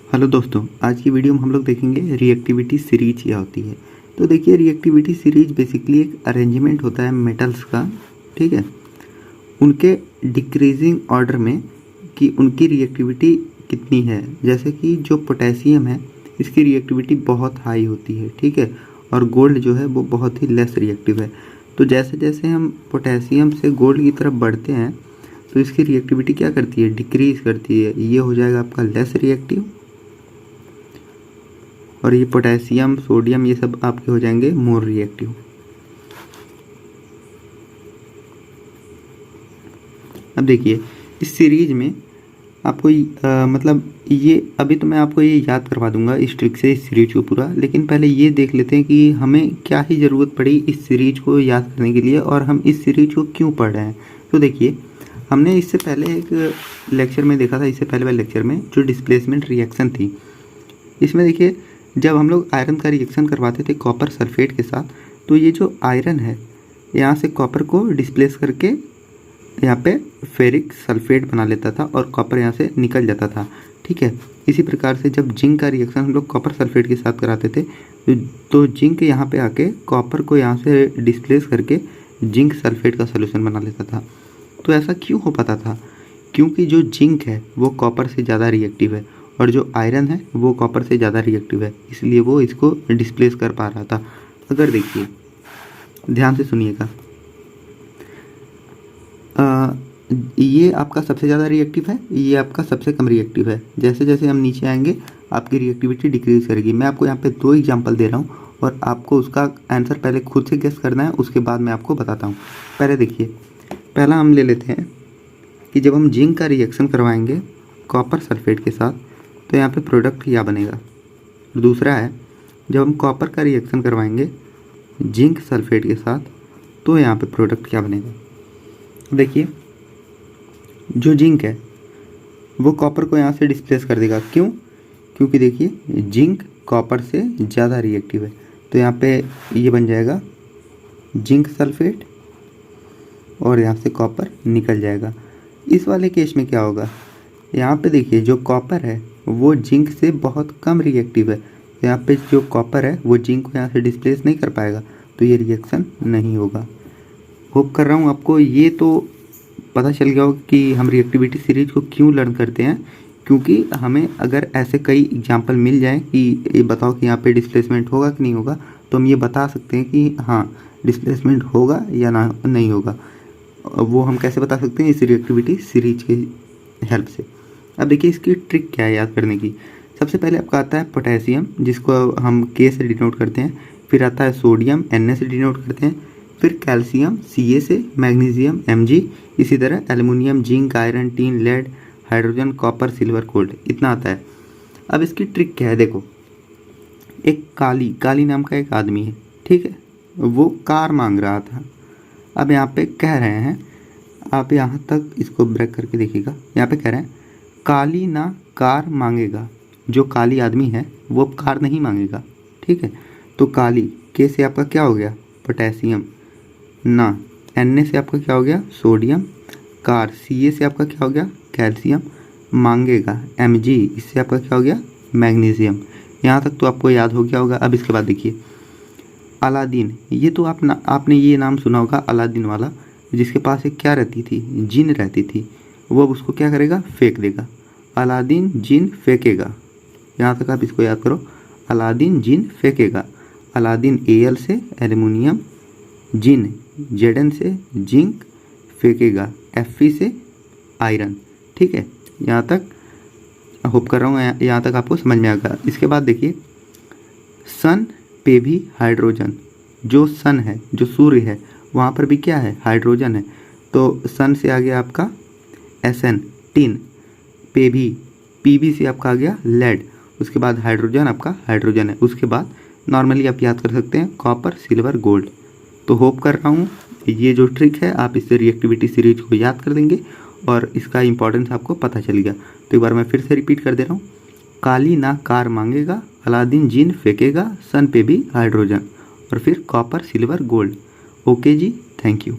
Hello दोस्तों, आज की वीडियो में हम लोग देखेंगे रिएक्टिविटी सीरीज क्या होती है। तो देखिए, रिएक्टिविटी सीरीज बेसिकली एक अरेंजमेंट होता है मेटल्स का, ठीक है, उनके डिक्रीजिंग ऑर्डर में कि उनकी रिएक्टिविटी कितनी है। जैसे कि जो पोटेशियम है इसकी रिएक्टिविटी बहुत हाई होती है, ठीक है, और गोल्ड जो है वो बहुत ही लेस रिएक्टिव है। तो जैसे जैसे हम पोटेशियम से गोल्ड की तरफ बढ़ते हैं तो इसकी रिएक्टिविटी क्या करती है, डिक्रीज करती है। ये हो जाएगा आपका लेस रिएक्टिव, और ये पोटेशियम सोडियम ये सब आपके हो जाएंगे मोर रिएक्टिव। अब देखिए, इस सीरीज में आपको मतलब ये अभी तो मैं आपको ये याद करवा दूंगा इस ट्रिक से इस सीरीज को पूरा, लेकिन पहले ये देख लेते हैं कि हमें क्या ही ज़रूरत पड़ी इस सीरीज को याद करने के लिए और हम इस सीरीज को क्यों पढ़ रहे हैं। तो देखिए, हमने इससे पहले एक लेक्चर में देखा था, इससे पहले वाले लेक्चर में जो डिस्प्लेसमेंट रिएक्शन थी, इसमें देखिए जब हम लोग आयरन का रिएक्शन करवाते थे कॉपर सल्फेट के साथ, तो ये जो आयरन है यहाँ से कॉपर को डिस्प्लेस करके यहाँ पे फेरिक सल्फेट बना लेता था और कॉपर यहाँ से निकल जाता था, ठीक है। इसी प्रकार से जब जिंक का रिएक्शन हम लोग कॉपर सल्फेट के साथ कराते थे तो जिंक यहाँ पे आके कॉपर को यहाँ से डिस्प्लेस करके जिंक सल्फेट का सोल्यूशन बना लेता था। तो ऐसा क्यों हो पाता था? क्योंकि जो जिंक है वो कॉपर से ज़्यादा रिएक्टिव है और जो आयरन है वो कॉपर से ज़्यादा रिएक्टिव है, इसलिए वो इसको डिस्प्लेस कर पा रहा था। अगर देखिए, ध्यान से सुनिएगा, ये आपका सबसे ज़्यादा रिएक्टिव है, ये आपका सबसे कम रिएक्टिव है। जैसे जैसे हम नीचे आएंगे आपकी रिएक्टिविटी डिक्रीज करेगी। मैं आपको यहाँ पे 2 एग्जांपल दे रहा हूँ और आपको उसका आंसर पहले खुद से गेस करना है, उसके बाद मैं आपको बताता हूँ। पहले देखिए, पहला हम ले लेते हैं कि जब हम जिंक का रिएक्शन करवाएंगे कॉपर सल्फेट के साथ तो यहाँ पे प्रोडक्ट क्या बनेगा। दूसरा है, जब हम कॉपर का रिएक्शन करवाएंगे जिंक सल्फेट के साथ तो यहाँ पे प्रोडक्ट क्या बनेगा। देखिए, जो जिंक है वो कॉपर को यहाँ से डिस्प्लेस कर देगा। क्यों? क्योंकि देखिए जिंक कॉपर से ज़्यादा रिएक्टिव है, तो यहाँ पे ये बन जाएगा जिंक सल्फेट और यहाँ से कॉपर निकल जाएगा। इस वाले केस में क्या होगा, यहाँ पे देखिए जो कॉपर है वो जिंक से बहुत कम रिएक्टिव है, तो यहाँ पे जो कॉपर है वो जिंक को यहाँ से डिस्प्लेस नहीं कर पाएगा, तो ये रिएक्शन नहीं होगा। होप कर रहा हूँ आपको ये तो पता चल गया होगा कि हम रिएक्टिविटी सीरीज को क्यों लर्न करते हैं। क्योंकि हमें अगर ऐसे कई एग्जाम्पल मिल जाएँ कि ये बताओ कि यहाँ पे डिस्प्लेसमेंट होगा कि नहीं होगा, तो हम ये बता सकते हैं कि हाँ डिस्प्लेसमेंट होगा या ना नहीं होगा। वो हम कैसे बता सकते हैं? इस रिएक्टिविटी सीरीज के हेल्प से। अब देखिए, इसकी ट्रिक क्या है याद करने की। सबसे पहले आपका आता है पोटेशियम, जिसको हम के से डिनोट करते हैं, फिर आता है सोडियम Na से डिनोट करते हैं, फिर कैल्शियम Ca से, मैग्नीशियम Mg, इसी तरह aluminium, zinc, iron, tin, lead, hydrogen, copper, silver, gold, इतना आता है। अब इसकी ट्रिक क्या है, देखो, एक काली नाम का एक आदमी है, ठीक है, वो कार मांग रहा था। अब यहाँ पे कह रहे हैं, आप यहाँ तक इसको ब्रेक करके देखिएगा, यहाँ पे कह रहे हैं काली ना कार मांगेगा। जो काली आदमी है वो कार नहीं मांगेगा, ठीक है। तो काली के से आपका क्या हो गया, पोटेशियम, ना Na से आपका क्या हो गया, सोडियम, कार Ca से आपका क्या हो गया, कैल्शियम, मांगेगा Mg, इससे आपका क्या हो गया, मैग्नीशियम। यहाँ तक तो आपको याद हो गया होगा। अब इसके बाद देखिए, अलादीन, ये तो आपने ये नाम सुना होगा, अलादीन वाला, जिसके पास एक क्या रहती थी, जिन रहती थी। वो अब उसको क्या करेगा, फेंक देगा। अलादीन जिन फेंकेगा, यहाँ तक आप इसको याद करो, अलादीन जिन फेंकेगा। अलादीन Al से एल्युमिनियम, जिन Zn से जिंक, फेंकेगा Fe से आयरन, ठीक है। यहाँ तक होप कर रहा हूँ यहाँ तक आपको समझ में आ गया। इसके बाद देखिए, सन पे भी हाइड्रोजन, जो सन है, जो सूर्य है, वहाँ पर भी क्या है, हाइड्रोजन है। तो सन से आ गया आपका Sn, टिन, पे भी, Pb से आपका आ गया लेड, उसके बाद हाइड्रोजन आपका हाइड्रोजन है। उसके बाद नॉर्मली आप याद कर सकते हैं कॉपर, सिल्वर, गोल्ड। तो होप कर रहा हूँ ये जो ट्रिक है आप इससे रिएक्टिविटी सीरीज को याद कर देंगे और इसका इंपॉर्टेंस आपको पता चल गया। तो एक बार मैं फिर से रिपीट कर दे रहा हूँ, काली ना कार मांगेगा, अलादीन जिन फेंकेगा, सन पे भी हाइड्रोजन, और फिर कॉपर, सिल्वर, गोल्ड। ओके जी, थैंक यू।